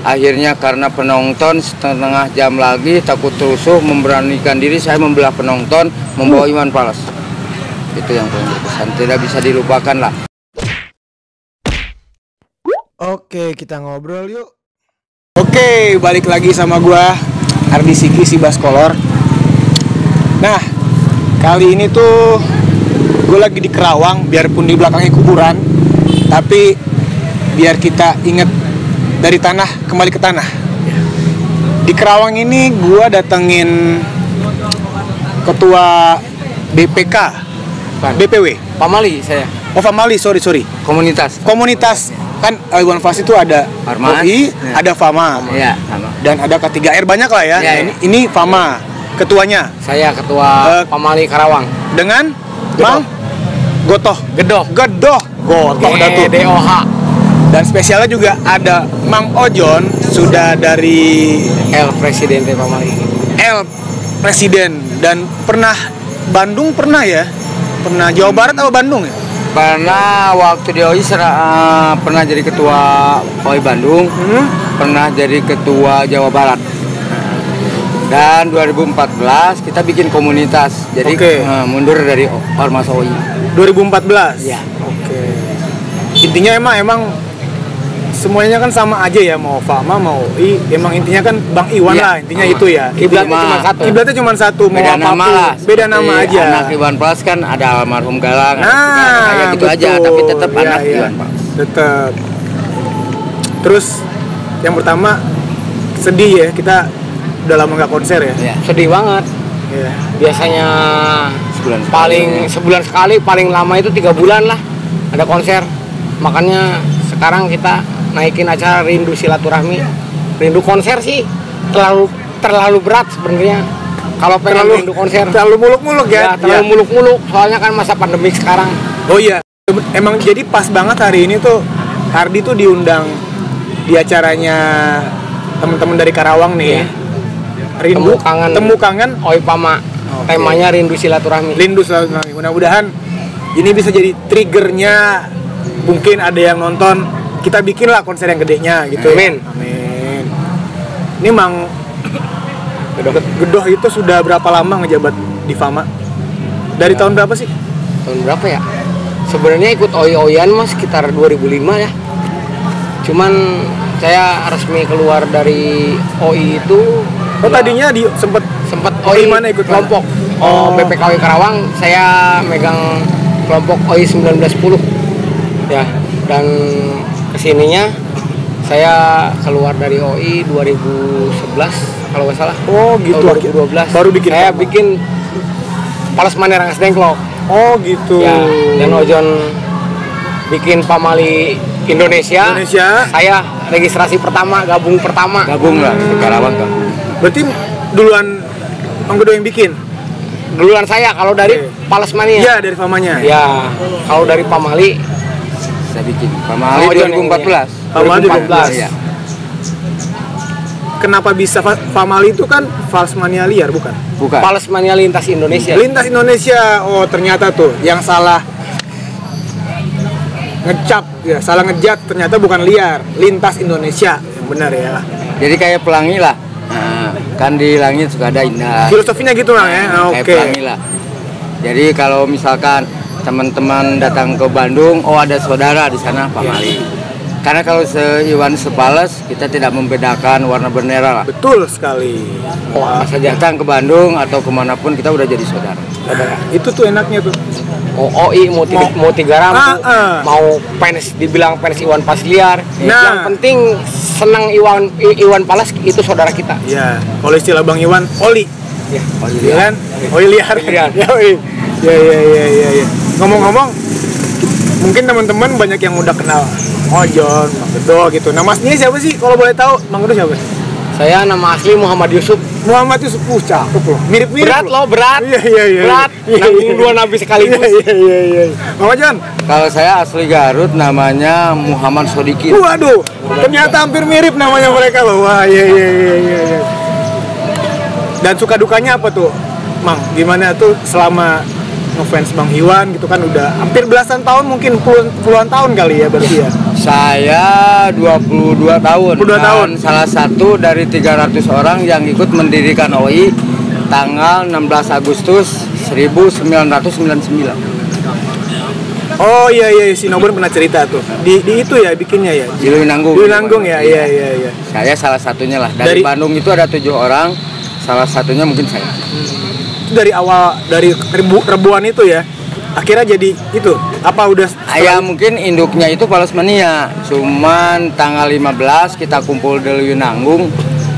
Akhirnya karena penonton setengah jam lagi takut rusuh, memberanikan diri saya membelah penonton, membawa Iwan Fals. Itu yang paling berkesan, tidak bisa dilupakan lah. Oke, kita ngobrol yuk. Oke, balik lagi sama gua Ardi Siki si Baskolor. Nah, kali ini tuh gue lagi di Kerawang, biarpun di belakangnya kuburan, tapi biar kita inget dari tanah kembali ke tanah. Di Kerawang ini gue datengin ketua BPK, BPW, Pamali saya. Oh Famali, sorry. Komunitas Kan Iwan Fals itu ada Farmas, OI, ada Fama, ya, sama. dan ada K3R banyak lah ya. Ya, Nah, ini Fama, ketuanya. Saya ketua Pamali Karawang. Dengan Mang Gotoh Gedoh dah tuh. DOH. Dan spesialnya juga ada Mang Ojon, sudah dari El Presidente Pamali. El Presiden, dan pernah Bandung, pernah ya? Pernah Jawa Barat atau Bandung ya? Pernah waktu di OI pernah jadi ketua OI Bandung, pernah jadi ketua Jawa Barat. Dan 2014 kita bikin komunitas, jadi mundur dari Ormas OI. 2014? Ya. Oke. Intinya emang semuanya kan sama aja ya, mau Fama mau OI, emang intinya kan Bang Iwan lah, intinya itu ya. Kiblatnya cuma satu, mau beda apapun, nama lah, beda nama aja. Anak Iwan Fals kan ada almarhum Galang, kayak gitu betul. aja, tapi tetap anak Iya. Iwan Fals. Tetap. Terus yang pertama sedih ya, kita udah lama nggak konser ya. Ya, sedih banget. Iya. Biasanya sebulan sekali, paling lama itu 3 bulan lah ada konser. Makanya sekarang kita naikin acara Rindu Silaturahmi. Rindu konser sih terlalu berat sebenarnya. Kalau pengen rindu konser terlalu muluk-muluk ya. Terlalu muluk-muluk, soalnya kan masa pandemik sekarang. Oh iya, emang jadi pas banget hari ini tuh Hardi tuh diundang di acaranya teman-teman dari Karawang nih. Rindu Temu Kangen OI Pama. Okay. Temanya Rindu Silaturahmi. Rindu Silaturahmi. Mudah-mudahan ini bisa jadi triggernya, mungkin ada yang nonton, kita bikinlah konser yang gedenya gitu. Amin. Amin. Ini Mang Gedoh itu sudah berapa lama ngejabat di Fama? Dari tahun berapa sih? Tahun berapa ya? Sebenarnya ikut OI-OIan mas sekitar 2005 ya. Cuman saya resmi keluar dari OI itu. Oh tadinya sempet OI mana ikut kelompok. BPKW Karawang, saya megang kelompok OI 1910. Ya, dan kesininya saya keluar dari OI 2011 kalau nggak salah. Oh gitu. 2012 baru bikin. Saya bikin Pales Manerangas Dengklok. Oh gitu. Ya, dan Ojon bikin Pamali Indonesia. Saya registrasi pertama, gabung lah di Karawang kan. Berarti duluan Mang Gedoh yang bikin? Duluan saya, kalau dari Pales Mania. Iya, dari Famanya. Ya, kalau dari Pamali saya bikin Pamali 2014. Pamali 2014. Ya. Kenapa bisa Famali itu kan Fals Mania Liar bukan? Pales Mania Lintas Indonesia. Lintas Indonesia. Oh, ternyata tuh yang salah ngecap ya, salah ngejat, ternyata bukan liar, Lintas Indonesia. Yang benar ya. Jadi kayak pelangi lah. Nah, kan di langit suka ada indah. Filosofinya gitu lah ya. Kayak pelangi lah. Jadi kalau misalkan teman-teman datang ke Bandung, oh ada saudara di sana Pamali. Karena kalau Iwan Fals kita tidak membedakan warna bendera lah. Betul sekali. Datang ke Bandung atau kemanapun kita udah jadi saudara. Itu tuh enaknya tuh. Mau OI, mau Tiga Rambu, mau fans dibilang fans Iwan Fals liar. Yang penting senang Iwan Fals itu saudara kita. Iya. Kalau istilah Bang Iwan, Oli. Ya, Oli liar. Oli liar. Ya. Ngomong-ngomong, mungkin teman-teman banyak yang udah kenal Ojon, Mang Gedoh gitu. Nama aslinya siapa sih? Kalau boleh tahu, Mang Gedoh siapa? Saya nama asli Muhammad Yusuf. Cakep loh. Mirip-mirip berat. Iya. Berat. Nanggung 2 nabi sekaligus. Iya. Mang Ojon? Kalau saya asli Garut, namanya Muhammad Sodikin. Waduh, ternyata hampir mirip namanya mereka loh. Wah, iya. Dan suka dukanya apa tuh, Mang? Gimana tuh selama ngefans Bang Iwan gitu kan udah hampir belasan tahun, mungkin puluhan tahun kali ya berarti ya. Saya 22 tahun. 22 tahun. Salah satu dari 300 orang yang ikut mendirikan OI tanggal 16 Agustus 1999. Oh iya si Nobon pernah cerita tuh. Di itu ya bikinnya ya. Di Lewinanggung. Di Lewinanggung ya. Iya. Saya salah satunya lah. Dari Bandung itu ada 7 orang. Salah satunya mungkin saya. Itu dari awal dari ribuan itu ya. Akhirnya jadi itu. Apa udah Ya mungkin induknya itu Palesmania. Cuman tanggal 15 kita kumpul di Lewinanggung.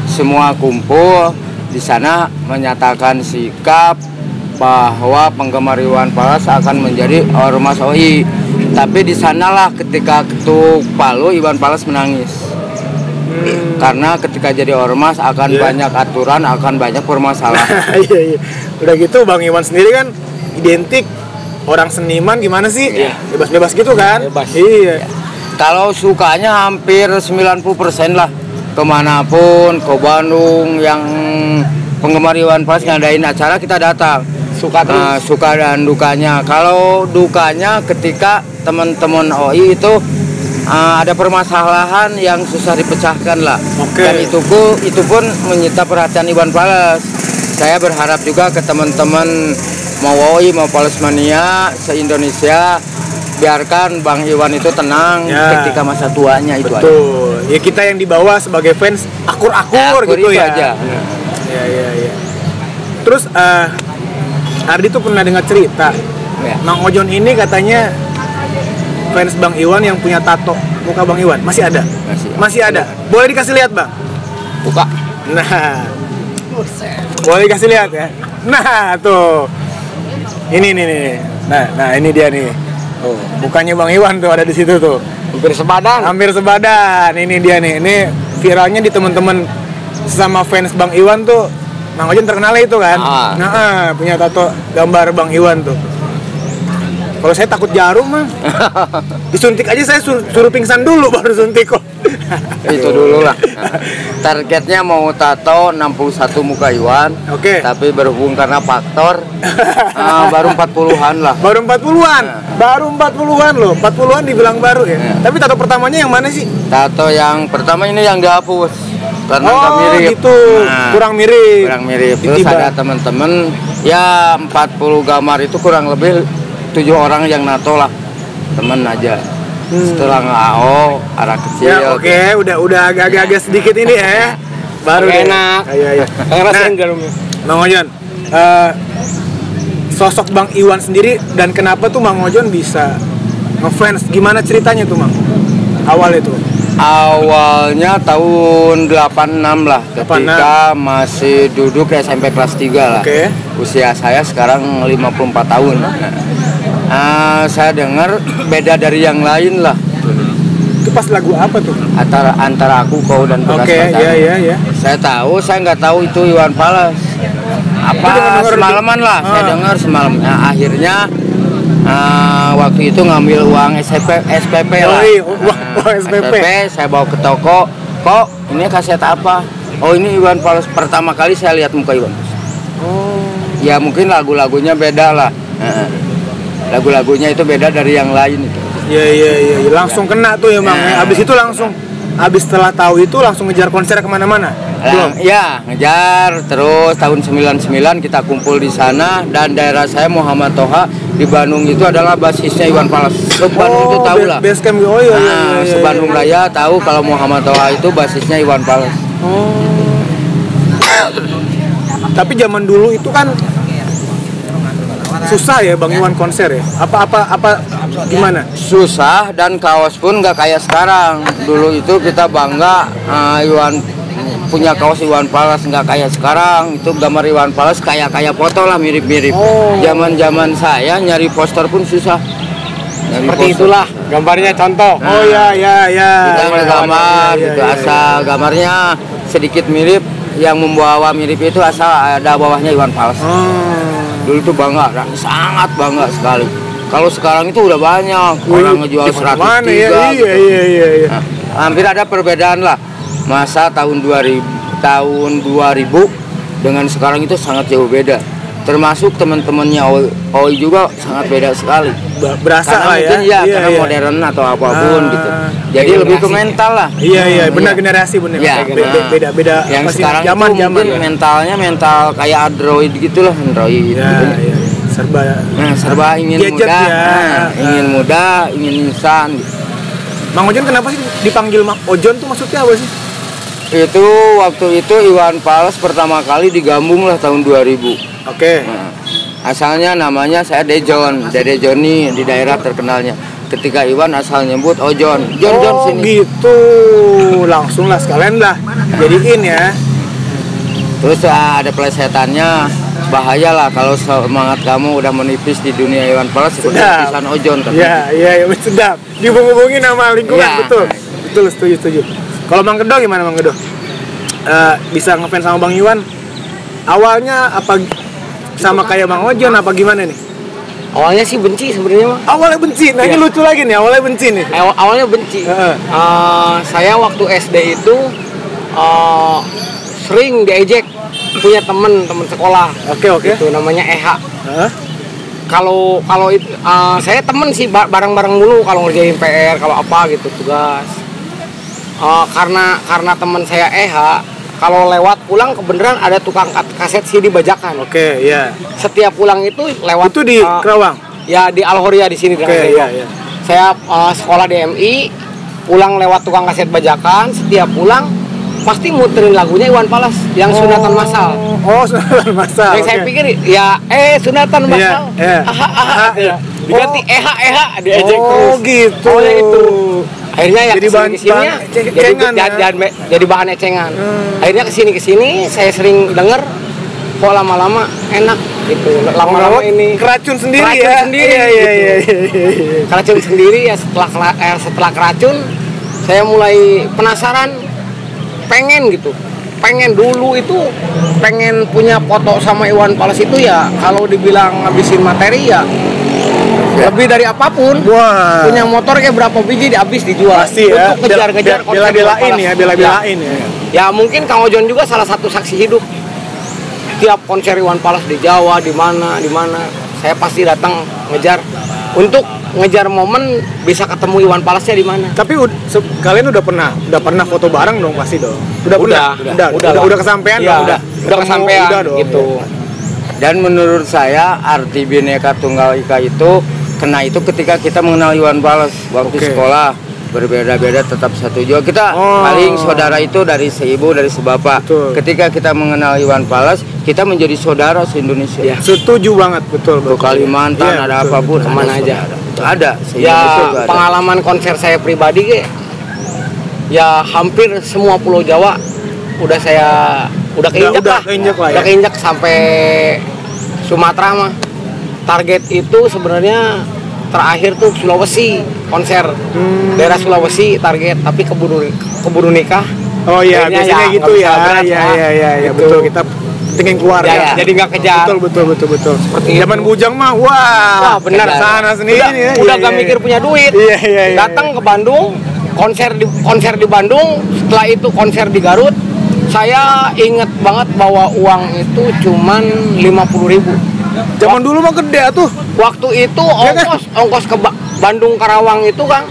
Semua kumpul di sana menyatakan sikap bahwa penggemar Iwan Fals akan menjadi ormas OI. Tapi di sanalah ketika ketuk palu Iwan Fals menangis. Karena ketika jadi ormas akan banyak aturan, akan banyak permasalahan. Iya. Udah gitu Bang Iwan sendiri kan identik orang seniman gimana sih? Bebas-bebas gitu kan? Bebas. Iya. Kalau sukanya hampir 90% lah. Kemanapun, ke Bandung yang penggemar Iwan Fals ngadain acara kita datang. Suka dan dukanya. Kalau dukanya ketika teman-teman OI itu ada permasalahan yang susah dipecahkan lah. Dan itu pun menyita perhatian Iwan Fals. Saya berharap juga ke teman-teman mau OI mau Palesmania se-Indonesia, biarkan Bang Iwan itu tenang ketika masa tuanya itu. Betul. Ya kita yang dibawa sebagai fans akur-akur gitu ya. Aja. Iya. Terus Ardi tuh pernah dengar cerita Mang Ojon ini katanya fans Bang Iwan yang punya tato muka Bang Iwan. Masih ada? Masih ada. Boleh dikasih lihat Bang? Buka. Nah, boleh dikasih lihat ya. Nah tuh, ini nih. Nah ini dia nih. Oh, mukanya Bang Iwan tuh ada di situ tuh. Hampir sebadan. Ini dia nih. Ini viralnya di teman-teman sama fans Bang Iwan tuh. Mang Ojon terkenalnya itu kan. Punya tato gambar Bang Iwan tuh. Kalau saya takut jarum mah. Disuntik aja saya suruh pingsan dulu baru suntik kok. Itu dulu lah. Targetnya mau tato 61 muka Iwan. Tapi berhubung karena faktor baru 40-an lah. Baru 40-an. Baru 40-an loh. 40-an dibilang baru ya. Tapi tato pertamanya yang mana sih? Tato yang pertama ini yang dihapus. Karena nggak mirip. Gitu. Kurang mirip. Terus ada teman-teman ya 40 gambar itu kurang lebih 7 orang yang nato lah. Temen aja. Setelah nge-AO arah kecil. Ya udah agak-agak sedikit ini ya. Baru enak. Iya. Ngerasain garumnya. Mang Ojon, sosok Bang Iwan sendiri dan kenapa tuh Mang Ojon bisa ngefans? Gimana ceritanya tuh Mang? Awal itu. Awalnya tahun 86 lah, ketika masih duduk SMP kelas 3 lah. Usia saya sekarang 54 tahun. Saya dengar beda dari yang lain lah. Itu pas lagu apa tuh? Antara aku, kau dan bekas pacar. Iya. Saya nggak tahu itu Iwan Fals. Semalaman lah, saya dengar semalam. Akhirnya waktu itu ngambil uang SPP lah. SPP saya bawa ke toko. Kok ini kaset apa? Oh ini Iwan Fals. Pertama kali saya lihat muka Iwan Fals. Ya mungkin lagu-lagunya beda lah. Lagu-lagunya itu beda dari yang lain itu. Iya. Langsung kena tuh ya Bang. Abis itu langsung, abis setelah tahu itu langsung ngejar konser kemana-mana. Ya ngejar. Terus tahun 99 kita kumpul di sana dan daerah saya Muhammad Toha di Bandung itu adalah basisnya Iwan Fals. Bandung itu tahu lah. Basecamp. Bandung Raya tahu kalau Muhammad Toha itu basisnya Iwan Fals. Tapi zaman dulu itu kan susah ya Bang Iwan konser ya? Apa gimana? Susah dan kaos pun nggak kayak sekarang. Dulu itu kita bangga Iwan punya kaos Iwan Fals, nggak kayak sekarang. Itu gambar Iwan Fals kayak foto lah mirip-mirip. Zaman saya nyari poster pun susah. Seperti itulah gambarnya contoh. Iya. Kita ngegambar gitu asal gambarnya sedikit mirip, yang membawa mirip itu asal ada bawahnya Iwan Fals. Dulu tuh bangga, sangat bangga sekali. Kalau sekarang itu udah banyak orang ngejual 103 gitu. Iya. Hampir ada perbedaan lah. Masa tahun 2000 dengan sekarang itu sangat jauh beda. termasuk teman-temannya Oi juga sangat beda sekali. Berasa Karena lah mungkin ya. karena modern atau apapun gitu. Jadi lebih ke mental lah. Iya, benar generasi benar. Ya, Beda yang pasti sekarang zaman itu mungkin mentalnya mental kayak Android gitulah, Android. Ya, gitu. iya. Serba ingin gadget mudah, ya. ingin mudah, ingin instan. Gitu. Mang Ojon kenapa sih dipanggil Mang Ojon tuh maksudnya apa sih? Itu waktu itu Iwan Fals pertama kali digabung lah tahun 2000. Oke. Nah, asalnya namanya saya Dejon, Dede Joni di daerah terkenalnya. Ketika Iwan asal nyebut Ojon, Jon sini. Gitu. Langsung lah sekalian lah jadiin ya. Terus ada plesetannya, bahaya lah kalau semangat kamu udah menipis di dunia Iwan Fals seperti tulisan Ojon. Iya, sedap. Dihubung-hubungin sama lingkungan, ya, betul. Betul, setuju. Kalau Mang Gedo gimana Mang Gedo? Bisa ngefans sama Bang Iwan? Awalnya apa sama kayak Bang Ojon apa gimana nih? Awalnya sih benci sebenarnya, Bang. Awalnya benci. Nah, ini lucu lagi nih, awalnya benci nih. Awalnya benci. Saya waktu SD itu sering diejek, punya temen sekolah. Oke. Itu namanya Eha. Kalau itu saya temen sih bareng-bareng mulu kalau ngerjain PR, kalau apa gitu tugas. Karena teman saya Eha, kalau lewat pulang kebenaran ada tukang kaset CD bajakan. Oke, iya. Setiap pulang itu lewat. Itu di Kerawang. Ya di Al-Horia di sini. Oke, iya. Saya sekolah di MI, pulang lewat tukang kaset bajakan. Setiap pulang pasti muterin lagunya Iwan Fals yang Sunatan Massal. Oh, Sunatan Massal. Yang saya pikir ya Sunatan Massal. Iya. Diganti Eha diejek terus. Oh, gitu. Awalnya itu. Akhirnya ya jadi bahan jadi bahan ecengan. Akhirnya kesini saya sering denger, kok lama-lama enak gitu. Lama-lama ini keracun sendiri. Iya. Keracun sendiri ya. Setelah keracun saya mulai penasaran, pengen dulu itu pengen punya foto sama Iwan Fals itu ya. Kalau dibilang ngabisin materi ya lebih dari apapun. Wah. Punya motor kayak berapa biji habis dijual. Pasti ya. Untuk ngejar-ngejar bela-belain ya. Ya mungkin Kang Ojon juga salah satu saksi hidup. Tiap konser Iwan Fals di Jawa, di mana, saya pasti datang ngejar untuk ngejar momen bisa ketemu Iwan Falsnya di mana. Tapi kalian udah pernah foto bareng dong pasti dong. Udah kesampean dong. Udah kesampean dong, gitu. Dan menurut saya arti Bhinneka Tunggal Ika itu kena itu ketika kita mengenal Iwan Fals waktu sekolah. Berbeda-beda tetap satu jiwa. Kita paling saudara itu dari seibu, dari sebapak. Betul. Ketika kita mengenal Iwan Fals, kita menjadi saudara se-Indonesia. Ya, setuju banget, betul. Ke Kalimantan ada betul, apapun, kemana aja. Ada. Ya pengalaman konser saya pribadi ya hampir semua pulau Jawa udah keinjak sampai Sumatera mah. Target itu sebenarnya terakhir tuh Sulawesi konser. Daerah Sulawesi target, tapi keburu nikah. Oh iya, biasanya ya, gitu ya. Iya, betul. Kita pengen keluar ya. Jadi nggak kejar. Betul. Seperti zaman bujang mah, wah benar sana sendiri. Udah gak mikir punya duit. Iya. Datang ke Bandung, konser di Bandung, setelah itu konser di Garut. Saya inget banget bahwa uang itu cuman 50.000. Zaman dulu mah gede tuh. Waktu itu ongkos ke Bandung Karawang itu Kang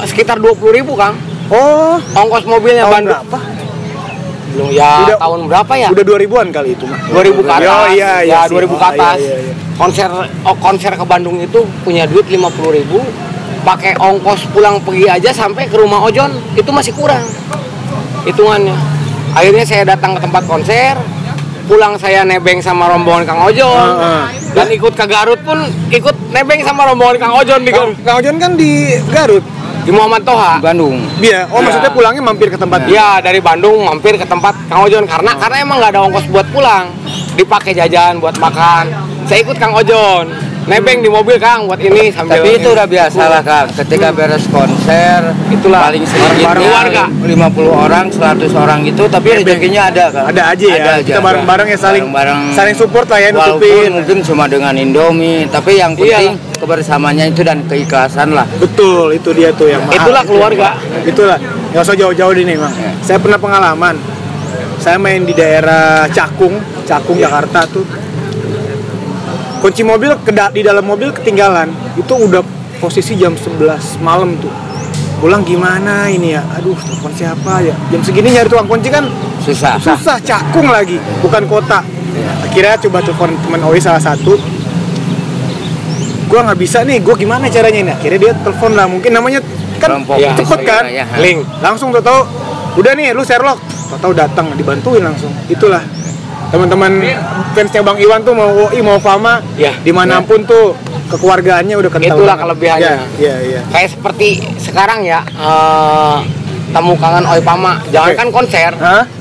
sekitar 20.000 Kang. Oh, ongkos mobilnya tahun Bandung berapa? Belum ya, tahun berapa ya? Udah 2000-an kali itu mah. 2000 ke atas. Oh iya. Ya 2000 ke atas. Iya. Konser ke Bandung itu punya duit 50.000. Pakai ongkos pulang pergi aja sampai ke rumah Ojon itu masih kurang hitungannya. Akhirnya saya datang ke tempat konser, pulang saya nebeng sama rombongan Kang Ojon. Dan ikut ke Garut pun ikut nebeng sama rombongan Kang Ojon di Garut. Kang Ojon kan di Garut. Di Muhammad Toha, Bandung. Iya. Maksudnya pulangnya mampir ke tempat. Iya, dari Bandung mampir ke tempat Kang Ojon karena emang nggak ada ongkos buat pulang. Dipakai jajan buat makan. Saya ikut Kang Ojon. Nebeng di mobil Kang buat ini sambil. Tapi itu udah biasa lah Kang. Ketika beres konser, itulah paling sedikitnya 50 orang, 100 orang gitu, tapi rezekinya ada Kang. Ada aja ya. Kita bareng-bareng ya saling support lah ya, nutupin. Walaupun mungkin cuma dengan Indomie, tapi yang penting kebersamaannya itu dan keikhlasan lah. Betul, itu dia tuh yang mahal. Itulah keluarga. Itulah. Nggak usah jauh-jauh di nih, Bang. Saya pernah pengalaman. saya main di daerah Cakung Jakarta tuh. Kunci mobil di dalam mobil ketinggalan. Itu udah posisi jam 11 malam tuh. Pulang gimana ini ya? Aduh, telepon siapa ya? Jam segini nyari tukang kunci kan Susah. Cakung lagi, bukan kota. Akhirnya coba telepon teman Oi salah satu. Gua nggak bisa nih, gua gimana caranya ini? Akhirnya dia telepon lah, mungkin namanya kan cepet kan? Link. Langsung tahu udah nih lu Sherlock. Tahu datang dibantuin langsung. Itulah teman-teman fansnya Bang Iwan tuh mau UI mau Fama dimanapun tuh kekeluargaannya udah kental. Itulah kelebihannya. Iya. Kayak seperti sekarang ya, temu kangen Oi Pama. Jangankan konser,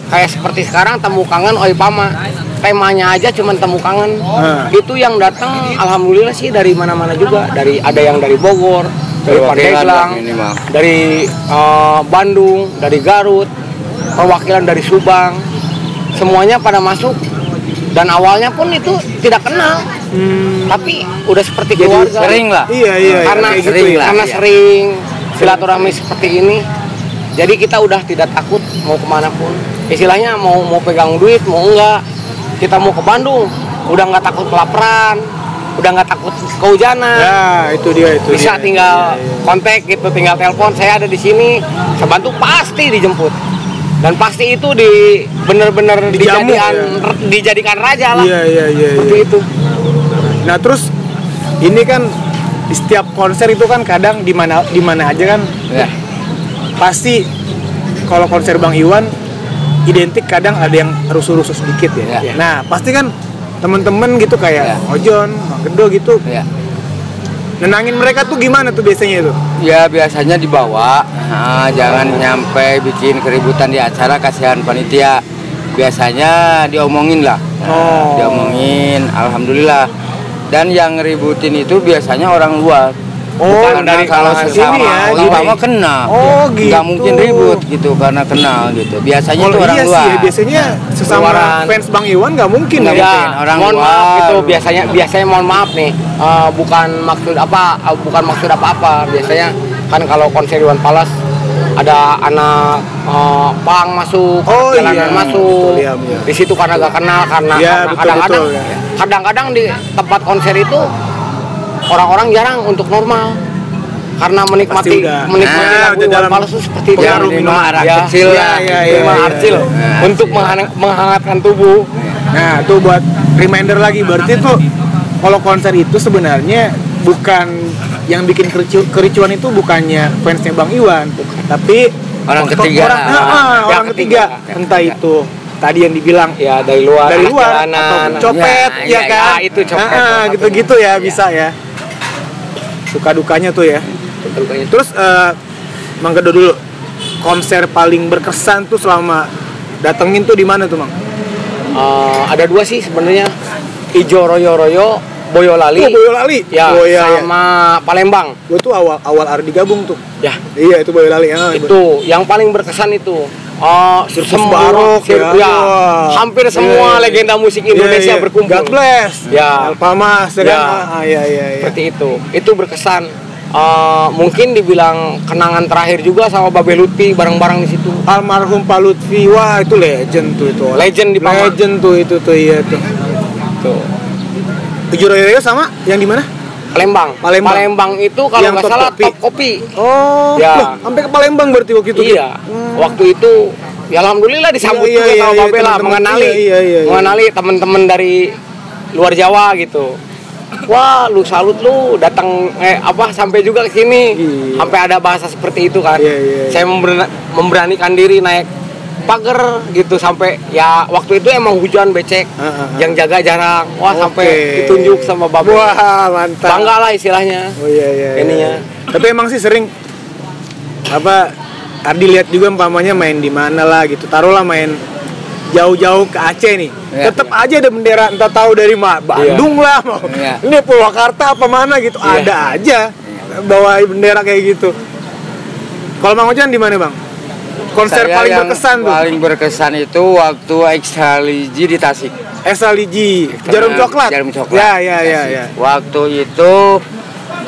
kayak seperti sekarang temu kangen Oi Pama. Temanya aja cuman temu kangen. Itu yang datang alhamdulillah sih dari mana-mana juga. Ada yang dari Bogor, dari Pandeglang, dari Bandung, dari Garut, perwakilan dari Subang. Semuanya pada masuk. Dan awalnya pun itu tidak kenal. Tapi udah seperti keluarga. Sering lah. Iya. Karena sering silaturahmi seperti ini. Jadi kita udah tidak takut mau kemana pun. Istilahnya mau pegang duit, mau enggak. Kita mau ke Bandung, udah nggak takut kelaparan, udah nggak takut kehujanan. Ya, itu dia. Bisa tinggal kontak gitu, tinggal telepon. Saya ada di sini, saya bantu pasti dijemput. Dan pasti itu bener-bener dijadikan raja lah. Iya. Seperti itu. Nah terus ini kan di setiap konser itu kan kadang di mana aja kan. Ya. Pasti kalau konser Bang Iwan identik kadang ada yang rusuh-rusuh sedikit ya. Nah pasti kan temen-temen gitu kayak Ojon, Bang Gendo gitu. Ya. Nenangin mereka tuh gimana tuh biasanya itu? Ya biasanya dibawa, jangan nyampe bikin keributan di acara, kasihan panitia. Biasanya diomongin lah, diomongin, alhamdulillah. Dan yang ngeributin itu biasanya orang luar. Bukan dari kalau sesama Obama kenal, gitu. nggak mungkin ribut gitu karena kenal gitu. Biasanya itu orang luar. Sih, biasanya sesama fans Bang Iwan nggak mungkin ya. Orang mohon luar. maaf gitu, biasanya mohon maaf nih, bukan maksud apa-apa. Biasanya kan kalau konser Iwan Fals ada anak pang masuk, jalanan masuk. Betul, iya. Di situ karena gak kenal karena kadang-kadang di tempat konser itu orang-orang jarang untuk normal karena menikmati lagu Iwan Fals itu seperti itu. Minum arak kecil untuk menghangatkan tubuh. Nah, itu buat reminder lagi, berarti tuh kalau konser itu sebenarnya bukan yang bikin kericuan itu bukannya fansnya Bang Iwan, tapi orang ketiga. Orang ketiga. Entah itu tadi yang dibilang ya dari luar atau copet kan. Itu copet. Gitu-gitu ya bisa ya. Suka dukanya tuh ya. Terus Mang Gendo dulu, konser paling berkesan tuh selama datengin tuh di mana tuh Mang? Ada dua sih sebenarnya, Ijo Royo Boyolali. Boyolali. Ya, sama Palembang. Gue tuh awal Ardi gabung tuh. Ya. Iya itu Boyolali. Itu yang paling berkesan itu. Sirkus Barok ya. Hampir semua legenda musik Indonesia berkumpul. God bless. Ya. Alpamas iya. Seperti itu. Itu berkesan. Mungkin dibilang kenangan terakhir juga sama Babe Lutfi bareng-bareng di situ. Almarhum Pak Lutfi, wah itu legend tuh itu. Legend di Pama. Legend tuh itu tuh iya tuh. Tuh. Ijo Royo sama yang di mana? Palembang itu kalau nggak salah Top Kopi. Oh, ya. Sampai ke Palembang berarti waktu itu. Iya. Waktu itu ya alhamdulillah disambut juga sama Babe lah, mengenali teman-teman dari luar Jawa gitu. Wah, lu salut lu datang sampai juga ke sini. Sampai ada bahasa seperti itu kan. Saya memberanikan diri naik pagar gitu sampai ya waktu itu emang hujan becek yang jaga jarak. Wah, sampai ditunjuk sama Babe. Wah, mantap. Bangga lah istilahnya. Oh iya. Ininya. Tapi emang sih sering Ardi lihat juga umpamanya main di mana lah gitu. Taruhlah main jauh-jauh ke Aceh nih. Tetap aja ada bendera entah tahu dari Bandung lah mau. Ini Purwakarta apa mana gitu. Ada aja bawa bendera kayak gitu. Kalau Bang Ojan di mana, Bang? Konser Saya paling berkesan tuh. Paling berkesan itu waktu Extra Ligi di Tasik. Extra Ligi, Jarum Coklat. Ya. Ya. Waktu itu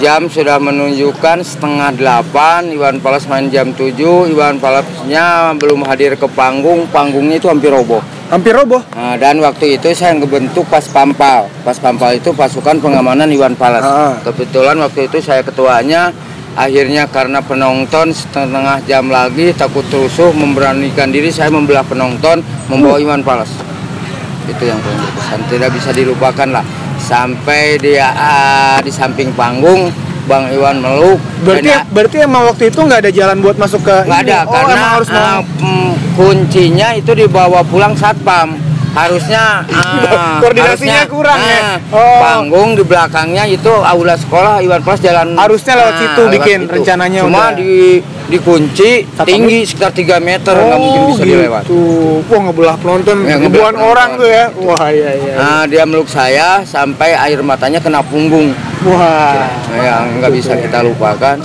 jam sudah menunjukkan setengah 8, Iwan Fals main jam 7, Iwan Falsnya belum hadir ke panggung, panggungnya itu hampir roboh. Hampir roboh. Nah, dan waktu itu saya ngebentuk Pas Pampal. Pas Pampal itu pasukan pengamanan Iwan Fals. Kebetulan waktu itu saya ketuanya. Akhirnya karena penonton setengah jam lagi takut rusuh, memberanikan diri saya membelah penonton, membawa Iwan Fals. Itu yang paling berkesan, tidak bisa dilupakan lah. Sampai dia di samping panggung, Bang Iwan meluk. Berarti emang waktu itu nggak ada jalan buat masuk ke nggak ada, karena harus kuncinya itu dibawa pulang satpam. Harusnya koordinasinya kurang ya. Panggung di belakangnya itu aula sekolah, Iwan Fals jalan. Harusnya lewat situ bikin situ. Rencananya cuma dikunci tinggi sekitar 3 meter, nggak mungkin bisa dilewat. Wah, ngebelah penonton ribuan orang tuh ya. Wah, iya. Nah, dia meluk saya sampai air matanya kena punggung. Wah, yang nggak bisa kita lupakan.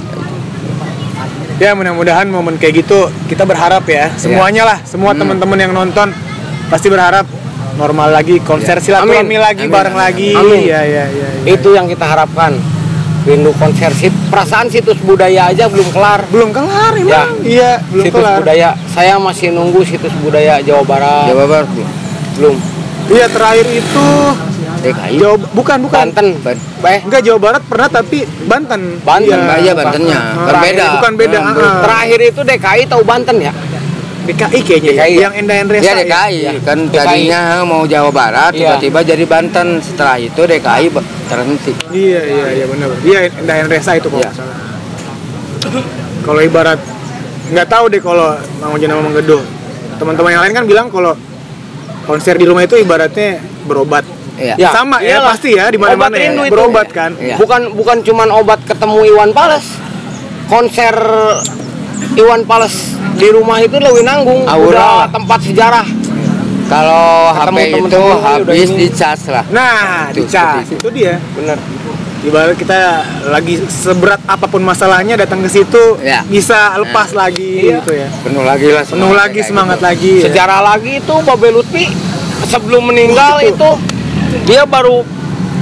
Ya, mudah-mudahan momen kayak gitu kita berharap ya, semuanya lah, semua teman-teman yang nonton pasti berharap normal lagi, konser silaturahmi lagi, bareng lagi. Iya. Itu yang kita harapkan. Rindu konser perasaan situs budaya aja belum kelar emang. Ya. Iya, belum situs kelar. Budaya. Saya masih nunggu situs budaya Jawa Barat. Belum. Iya, terakhir itu DKI. Bukan. Banten. Enggak, Jawa Barat pernah tapi Banten. Iya, Bantennya. Bukan beda. Terakhir itu DKI tahu Banten ya? DKI kayaknya DKI yang Endayan Resa. Ya DKI, kan tadinya mau Jawa Barat, tiba-tiba jadi Banten. Setelah itu DKI terhenti. Iya benar. Iya, Endayan Resa itu kalau salah. Kalau ibarat nggak tahu deh kalau Mang Ojan sama Mang Gedo. Teman-teman yang lain kan bilang kalau konser di rumah itu ibaratnya berobat. Iya. Sama ya, pasti ya di mana-mana ya. Berobat kan. Iya. Bukan cuman obat ketemu Iwan Fals. Konser Iwan Fals di rumah itu lebih nanggung, udah tempat sejarah. Kalau HP itu habis dicas lah. Nah, dicas itu dia. Bener. Ibarat kita lagi seberat apapun masalahnya datang ke situ bisa lepas lagi gitu ya. Penuh lagi semangat gitu. lagi. Sejarah lagi itu Babe Lutfi sebelum meninggal itu dia baru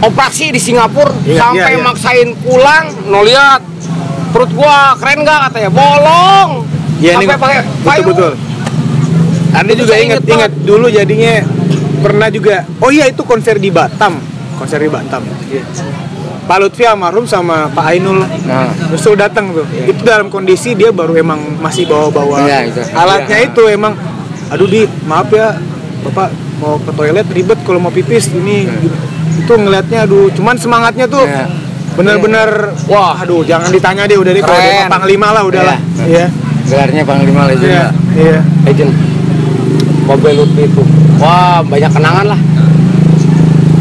operasi di Singapura sampai maksain pulang. No, lihat perut gua keren nggak katanya, bolong. Iya, sampai pakai payung. Betul. Anda juga ingat dulu jadinya pernah juga. Oh iya, itu konser di Batam. Pak Lutfi almarhum sama Pak Ainul Rusul datang tuh. Itu dalam kondisi dia baru emang masih bawa-bawa alatnya itu emang. Aduh maaf ya Bapak mau ke toilet ribet kalau mau pipis ini. Itu ngelihatnya cuman semangatnya tuh benar-benar wah, jangan ditanya deh, udah deh kalau dia Panglima lah udahlah. Iya. Gelarnya Panglima Legend. Iya. Legend. Babe Lutfi itu. Wah, banyak kenangan lah.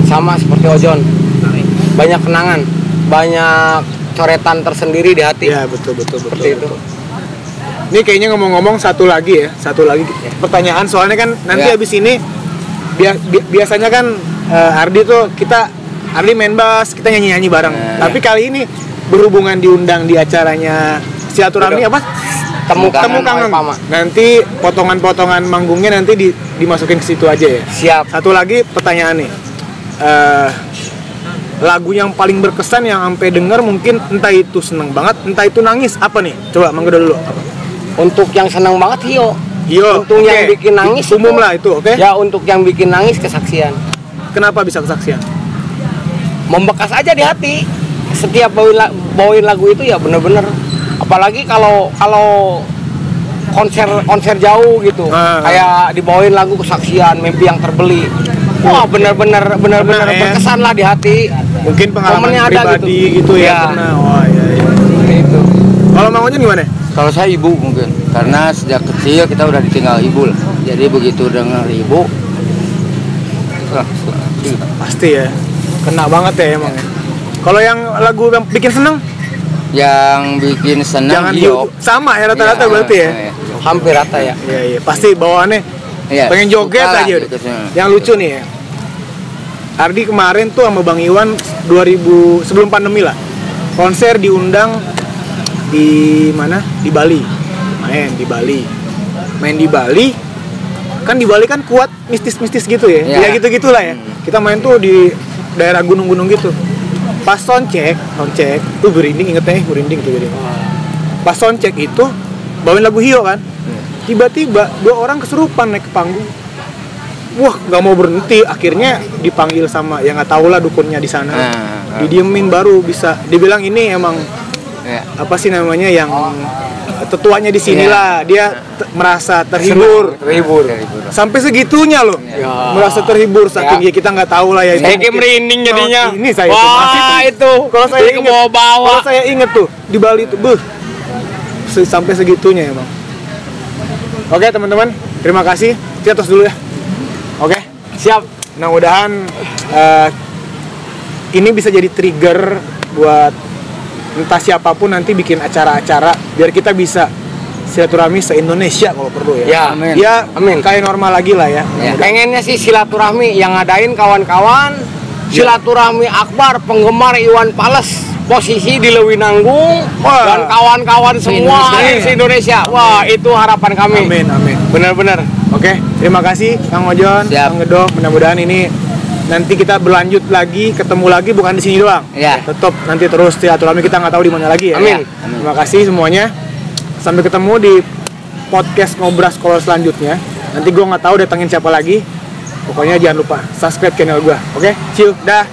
Sama seperti Ojon. Banyak kenangan, banyak coretan tersendiri di hati. Iya, betul. Seperti itu. Ini kayaknya ngomong-ngomong satu lagi pertanyaan, soalnya kan nanti habis ini biasanya kan Ardi main bass, kita nyanyi-nyanyi bareng. Tapi kali ini berhubungan diundang di acaranya silaturahmi apa? Temu Kangen. Nanti potongan-potongan manggungnya nanti dimasukin ke situ aja ya. Siap. Satu lagi pertanyaan nih. Lagu yang paling berkesan yang sampai denger mungkin entah itu seneng banget, entah itu nangis, apa nih? Coba Mang Gedo dulu. Apa? Untuk yang seneng banget Hio. Untuk yang bikin nangis umum lah itu, oke? Ya, untuk yang bikin nangis kesaksian. Kenapa bisa kesaksian? Membekas aja di hati. Setiap bawain lagu itu ya bener-bener. Apalagi kalau konser jauh gitu, kayak dibawain lagu kesaksian, mimpi yang terbeli. Wah, bener-bener berkesan lah di hati. Mungkin pengalaman pribadi gitu ya. Wah, iya. Itu. Kalau Mang Ojan gimana? Kalau saya ibu mungkin, karena sejak kecil kita udah ditinggal ibu lah. Jadi begitu dengar ibu, pasti ya, kena banget ya emang. Kalau yang lagu yang bikin seneng? Yang bikin seneng sama ya rata-rata berarti ya. Hampir rata ya. Iya, pasti bawaannya pengen joget aja udah. Yang lucu nih ya, Ardi kemarin tuh sama Bang Iwan sebelum pandemi lah, konser diundang di mana? Di Bali. Main di Bali. Kan di Bali kan kuat mistis-mistis gitu ya. Ya gitu-gitulah ya. Kita main tuh di daerah gunung-gunung gitu. Pas soundcheck, tuh berinding, inget berinding tuh jadi. Pas soundcheck itu bawain lagu Hio kan. Tiba-tiba 2 orang kesurupan naik ke panggung. Wah, nggak mau berhenti. Akhirnya dipanggil sama yang nggak tahu lah dukunnya di sana. Didiemin baru bisa. Dibilang ini emang apa sih namanya yang tetuanya di sini lah. Dia merasa terhibur. Sampai segitunya loh. Merasa terhibur saking kita nggak tahu lah ya. Saya kayak merinding jadinya. Ini saya wah itu. Kalau saya ingat, bawa. kalau saya ingat tuh di Bali tuh, sampai segitunya emang. Oke teman-teman, terima kasih. Kita tos dulu ya. Oke, Siap. nah mudahan ini bisa jadi trigger buat entah siapapun nanti bikin acara-acara biar kita bisa silaturahmi se-Indonesia kalau perlu ya. Ya, amin. Ya, Amin. kayak normal lagi lah ya. Pengennya sih silaturahmi yang ngadain kawan-kawan. Silaturahmi akbar penggemar Iwan Fals, posisi di Lewinanggung. Wah. Dan kawan-kawan semua se-Indonesia. Wah, itu harapan kami. Amin, amin. Benar-benar. Oke, terima kasih Kang Ojon, Siap. Kang Gedo. Mudah-mudahan ini nanti kita berlanjut lagi, ketemu lagi bukan di sini doang. Ya. Tetap nanti terus silaturahmi, kita nggak tahu di mana lagi ya. Amin. Terima kasih semuanya. Sampai ketemu di podcast Ngobras Kolor selanjutnya. Nanti gue nggak tahu datangin siapa lagi. Pokoknya jangan lupa subscribe channel gue. Oke, see you. Dah.